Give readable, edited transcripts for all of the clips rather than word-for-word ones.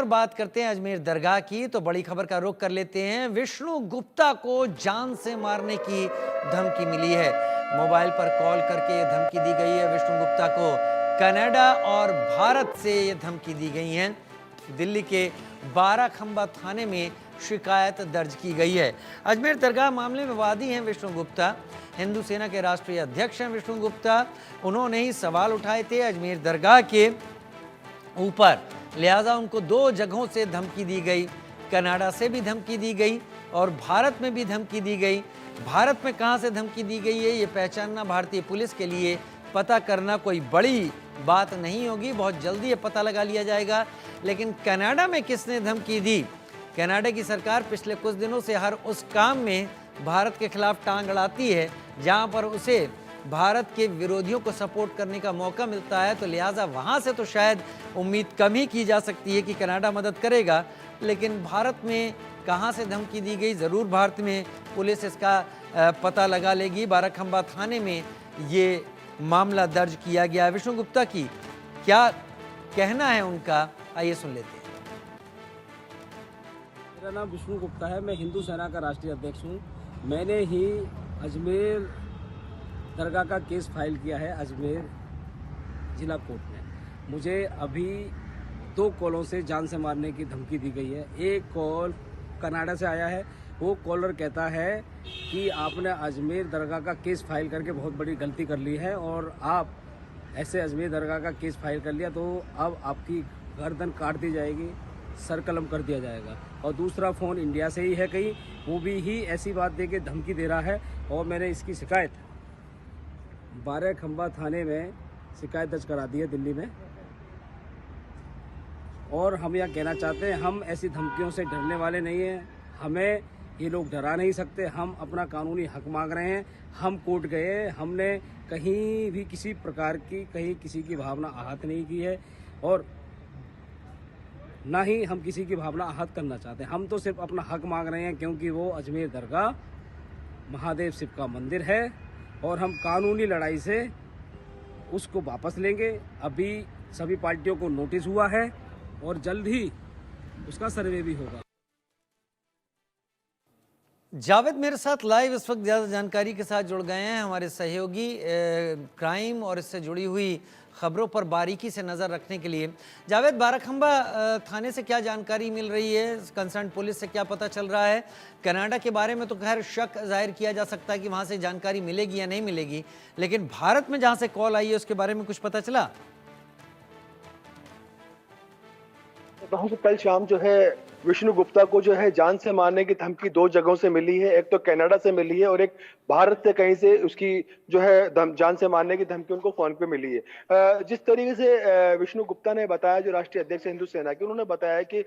और बात करते हैं अजमेर दरगाह की। तो बड़ी खबर का रुख कर लेते हैं। विष्णु गुप्ता को जान से मारने की धमकी मिली है। मोबाइल पर कॉल करके ये धमकी दी गई है। विष्णु गुप्ता को कनाडा और भारत से ये धमकी दी गई है। दिल्ली के बाराखंबा थाने में शिकायत दर्ज की गई है। अजमेर दरगाह मामले में वादी हैं विष्णु गुप्ता। हिंदू सेना के राष्ट्रीय अध्यक्ष हैं विष्णु गुप्ता। उन्होंने ही सवाल उठाए थे अजमेर दरगाह के ऊपर, लिहाजा उनको 2 जगहों से धमकी दी गई। कनाडा से भी धमकी दी गई और भारत में भी धमकी दी गई। भारत में कहां से धमकी दी गई है ये पहचानना भारतीय पुलिस के लिए पता करना कोई बड़ी बात नहीं होगी। बहुत जल्दी ये पता लगा लिया जाएगा। लेकिन कनाडा में किसने धमकी दी? कनाडा की सरकार पिछले कुछ दिनों से हर उस काम में भारत के खिलाफ टांग अड़ाती है जहां पर उसे भारत के विरोधियों को सपोर्ट करने का मौका मिलता है। तो लिहाजा वहां से तो शायद उम्मीद कम ही की जा सकती है कि कनाडा मदद करेगा। लेकिन भारत में कहां से धमकी दी गई, ज़रूर भारत में पुलिस इसका पता लगा लेगी। बाराखंबा थाने में ये मामला दर्ज किया गया है। विष्णु गुप्ता की क्या कहना है उनका, आइए सुन लेते हैं। मेरा नाम विष्णु गुप्ता है। मैं हिंदू सेना का राष्ट्रीय अध्यक्ष हूँ। मैंने ही अजमेर दरगाह का केस फाइल किया है अजमेर जिला कोर्ट में। मुझे अभी 2 कॉलों से जान से मारने की धमकी दी गई है। एक कॉल कनाडा से आया है। वो कॉलर कहता है कि आपने अजमेर दरगाह का केस फाइल करके बहुत बड़ी गलती कर ली है और आप ऐसे अजमेर दरगाह का केस फाइल कर लिया तो अब आपकी गर्दन काट दी जाएगी, सर कलम कर दिया जाएगा। और दूसरा फ़ोन इंडिया से ही है कहीं, वो भी ही ऐसी बात दे के धमकी दे रहा है। और मैंने इसकी शिकायत बाराखंबा थाने में शिकायत दर्ज करा दी है दिल्ली में। और हम यह कहना चाहते हैं, हम ऐसी धमकियों से डरने वाले नहीं हैं। हमें ये लोग डरा नहीं सकते। हम अपना कानूनी हक मांग रहे हैं। हम कोर्ट गए, हमने कहीं भी किसी प्रकार की कहीं किसी की भावना आहत नहीं की है और ना ही हम किसी की भावना आहत करना चाहते हैं। हम तो सिर्फ अपना हक मांग रहे हैं क्योंकि वो अजमेर दरगाह महादेव शिव का मंदिर है और हम कानूनी लड़ाई से उसको वापस लेंगे। अभी सभी पार्टियों को नोटिस हुआ है और जल्द ही उसका सर्वे भी होगा। जावेद मेरे साथ लाइव इस वक्त ज़्यादा जानकारी के साथ जुड़ गए हैं। हमारे सहयोगी क्राइम और इससे जुड़ी हुई खबरों पर बारीकी से नज़र रखने के लिए। जावेद, बाराखंबा थाने से क्या जानकारी मिल रही है? कंसर्न पुलिस से क्या पता चल रहा है? कनाडा के बारे में तो खैर शक जाहिर किया जा सकता है कि वहाँ से जानकारी मिलेगी या नहीं मिलेगी, लेकिन भारत में जहाँ से कॉल आई है उसके बारे में कुछ पता चला? कल शाम जो है विष्णु गुप्ता को जो है जान से मारने की धमकी 2 जगहों से मिली है। एक तो कनाडा से मिली है और एक भारत से कहीं से उसकी जो है जान से मारने की धमकी उनको फोन पे मिली है। जिस तरीके से विष्णु गुप्ता ने बताया, जो राष्ट्रीय अध्यक्ष हिंदू सेना के, उन्होंने बताया कि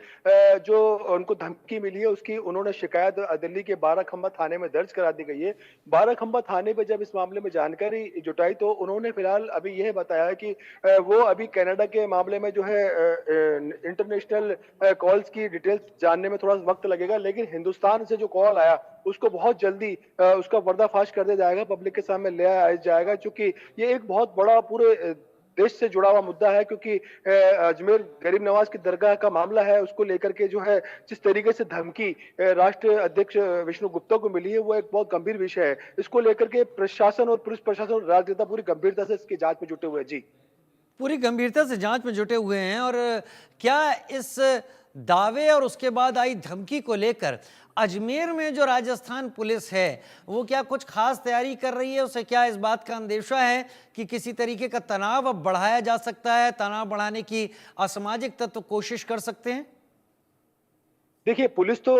जो उनको धमकी मिली है उसकी उन्होंने शिकायत दिल्ली के बाराखंबा थाने में दर्ज करा दी गई है। बाराखंबा थाने पर जब इस मामले में जानकारी जुटाई तो उन्होंने फिलहाल अभी यह बताया कि वो अभी कनाडा के मामले में जो है इंटरनेशनल कॉल्स की डिटेल्स जानने में थोड़ा वक्त लगेगा, लेकिन हिंदुस्तान से जो कॉल आया उसको बहुत जल्दी उसका पर्दाफाश कर दिया जाएगा, पब्लिक के सामने ले आया जाएगा। क्योंकि ये एक बहुत बड़ा पूरे देश से जुड़ा हुआ मुद्दा है, क्योंकि अजमेर गरीब नवाज की दरगाह का मामला है। उसको लेकर के जो है जिस तरीके से धमकी राष्ट्रीय अध्यक्ष विष्णु गुप्ता को मिली है वो एक बहुत गंभीर विषय है। इसको लेकर के प्रशासन और पुलिस प्रशासन और राजनेता पूरी गंभीरता से इसकी जांच में जुटे हुए हैं। जी, पूरी गंभीरता से जांच में जुटे हुए हैं। और क्या इस दावे और उसके बाद आई धमकी को लेकर अजमेर में जो राजस्थान पुलिस है वो क्या कुछ खास तैयारी कर रही है? उसे क्या इस बात का अंदेशा है कि किसी तरीके का तनाव अब बढ़ाया जा सकता है, तनाव बढ़ाने की असामाजिक तत्व कोशिश कर सकते हैं? देखिए, पुलिस तो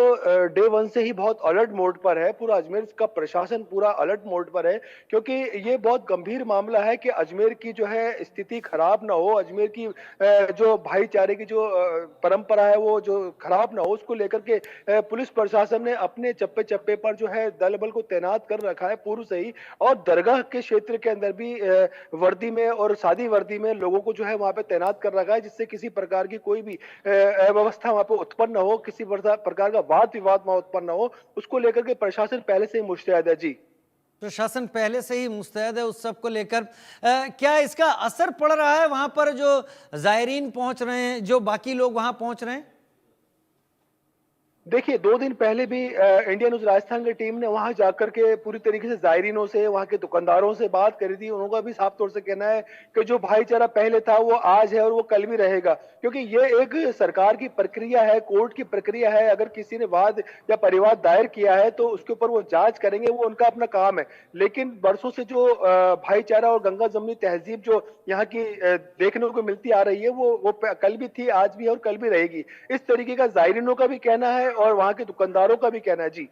डे 1 से ही बहुत अलर्ट मोड पर है। पूरा अजमेर का प्रशासन पूरा अलर्ट मोड पर है, क्योंकि ये बहुत गंभीर मामला है कि अजमेर की जो है स्थिति खराब ना हो, अजमेर की जो भाईचारे की जो परंपरा है वो जो खराब ना हो, उसको लेकर के पुलिस प्रशासन ने अपने चप्पे चप्पे पर जो है दल बल को तैनात कर रखा है पूर्व से ही। और दरगाह के क्षेत्र के अंदर भी वर्दी में और सादी वर्दी में लोगों को जो है वहां पे तैनात कर रखा है, जिससे किसी प्रकार की कोई भी अव्यवस्था वहां पे उत्पन्न न हो, किसी प्रकार का वाद विवाद में उत्पन्न हो, उसको लेकर के प्रशासन पहले से ही मुस्तैद है। जी, प्रशासन पहले से ही मुस्तैद है उस सब को लेकर। क्या इसका असर पड़ रहा है वहां पर जो जायरीन पहुंच रहे हैं, जो बाकी लोग वहां पहुंच रहे हैं? देखिए, 2 दिन पहले भी इंडियन न्यूज़ राजस्थान की टीम ने वहाँ जाकर के पूरी तरीके से ज़ायरीनों से, वहाँ के दुकानदारों से बात करी थी। उनका भी साफ तौर से कहना है कि जो भाईचारा पहले था, वो आज है और वो कल भी रहेगा। क्योंकि ये एक सरकार की प्रक्रिया है, कोर्ट की प्रक्रिया है। अगर किसी ने वाद या परिवाद दायर किया है, तो उसके ऊपर वो जाँच करेंगे, वो उनका अपना काम है। लेकिन बरसों से जो भाईचारा और गंगा-जमुनी तहज़ीब जो यहाँ की देखने को मिलती आ रही है, वो कल भी थी, आज भी है और कल भी रहेगी। इस तरीके का ज़ायरीनों का भी कहना है और वहाँ के दुकानदारों का भी कहना है। जी।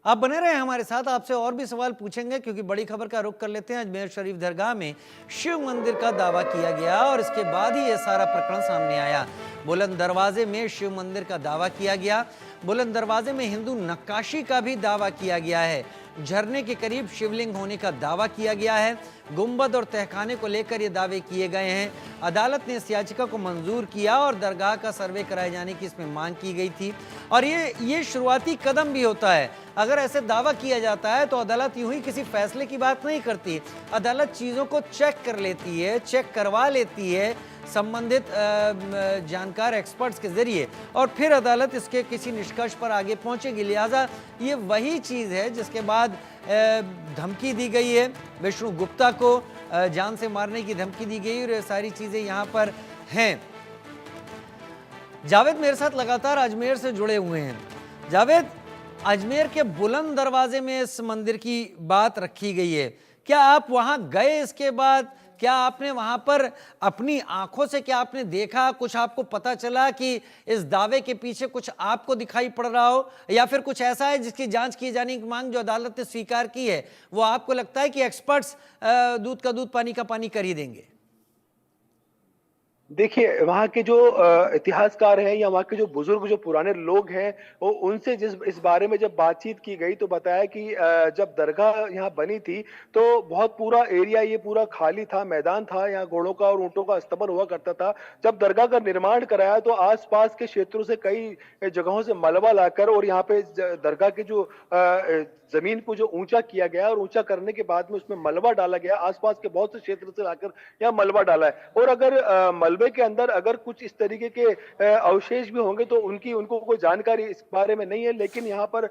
आप बने रहे हमारे साथ, आपसे और भी सवाल पूछेंगे क्योंकि बड़ी खबर का रुख कर लेते हैं। अजमेर शरीफ दरगाह में शिव मंदिर का दावा किया गया और इसके बाद ही यह सारा प्रकरण सामने आया। बुलंद दरवाजे में शिव मंदिर का दावा किया गया। बुलंद दरवाजे में हिंदू नक्काशी का भी दावा किया गया है। झरने के करीब शिवलिंग होने का दावा किया गया है। गुंबद और तहखाने को लेकर ये दावे किए गए हैं। अदालत ने इस याचिका को मंजूर किया और दरगाह का सर्वे कराए जाने की इसमें मांग की गई थी। और ये शुरुआती कदम भी होता है। अगर ऐसे दावा किया जाता है तो अदालत यूं ही किसी फैसले की बात नहीं करती। अदालत चीज़ों को चेक कर लेती है, चेक करवा लेती है संबंधित जानकार एक्सपर्ट्स के जरिए, और फिर अदालत इसके किसी निष्कर्ष पर आगे पहुंचेगी। लिहाजा ये वही चीज़ है जिसके बाद धमकी दी गई है विष्णु गुप्ता को, जान से मारने की धमकी दी गई और ये सारी चीज़ें यहाँ पर हैं। जावेद मेरे साथ लगातार अजमेर से जुड़े हुए हैं। जावेद, अजमेर के बुलंद दरवाजे में इस मंदिर की बात रखी गई है, क्या आप वहां गए? इसके बाद क्या आपने वहां पर अपनी आंखों से क्या आपने देखा, कुछ आपको पता चला कि इस दावे के पीछे कुछ आपको दिखाई पड़ रहा हो, या फिर कुछ ऐसा है जिसकी जांच किए जाने की मांग जो अदालत ने स्वीकार की है वो आपको लगता है कि एक्सपर्ट्स दूध का दूध पानी का पानी कर ही देंगे? देखिए, वहाँ के जो इतिहासकार हैं या वहाँ के जो बुजुर्ग जो पुराने लोग हैं, वो उनसे जिस इस बारे में जब बातचीत की गई तो बताया कि जब दरगाह यहाँ बनी थी तो बहुत पूरा एरिया ये पूरा खाली था, मैदान था, यहाँ घोड़ों का और ऊँटों का अस्तबल हुआ करता था। जब दरगाह का निर्माण कराया तो आस-पास के क्षेत्रों से कई जगहों से मलबा लाकर और यहाँ पे दरगाह की जो जमीन को जो ऊंचा किया गया और ऊंचा करने के बाद में उसमें मलबा डाला गया, आसपास के बहुत से क्षेत्र से लाकर यहाँ मलबा डाला है। और अगर मलबे के अंदर अगर कुछ इस तरीके के अवशेष भी होंगे तो उनको कोई जानकारी इस बारे में नहीं है। लेकिन यहाँ पर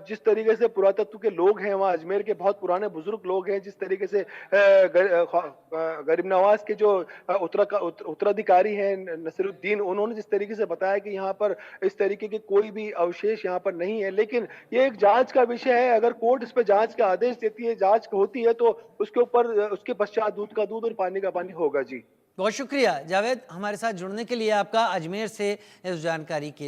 जिस तरीके से पुरातत्व के लोग हैं, वहाँ अजमेर के बहुत पुराने बुजुर्ग लोग हैं, जिस तरीके से गरीब नवाज के जो उत्तराधिकारी हैं नसीरुद्दीन, उन्होंने जिस तरीके से बताया कि यहाँ पर इस तरीके के कोई भी अवशेष यहाँ पर नहीं है। लेकिन ये एक जांच का विषय है। अगर कोर्ट इस पे जांच का आदेश देती है, जांच होती है, तो उसके ऊपर उसके पश्चात दूध का दूध और पानी का पानी होगा। जी, बहुत शुक्रिया जावेद हमारे साथ जुड़ने के लिए आपका, अजमेर से इस जानकारी के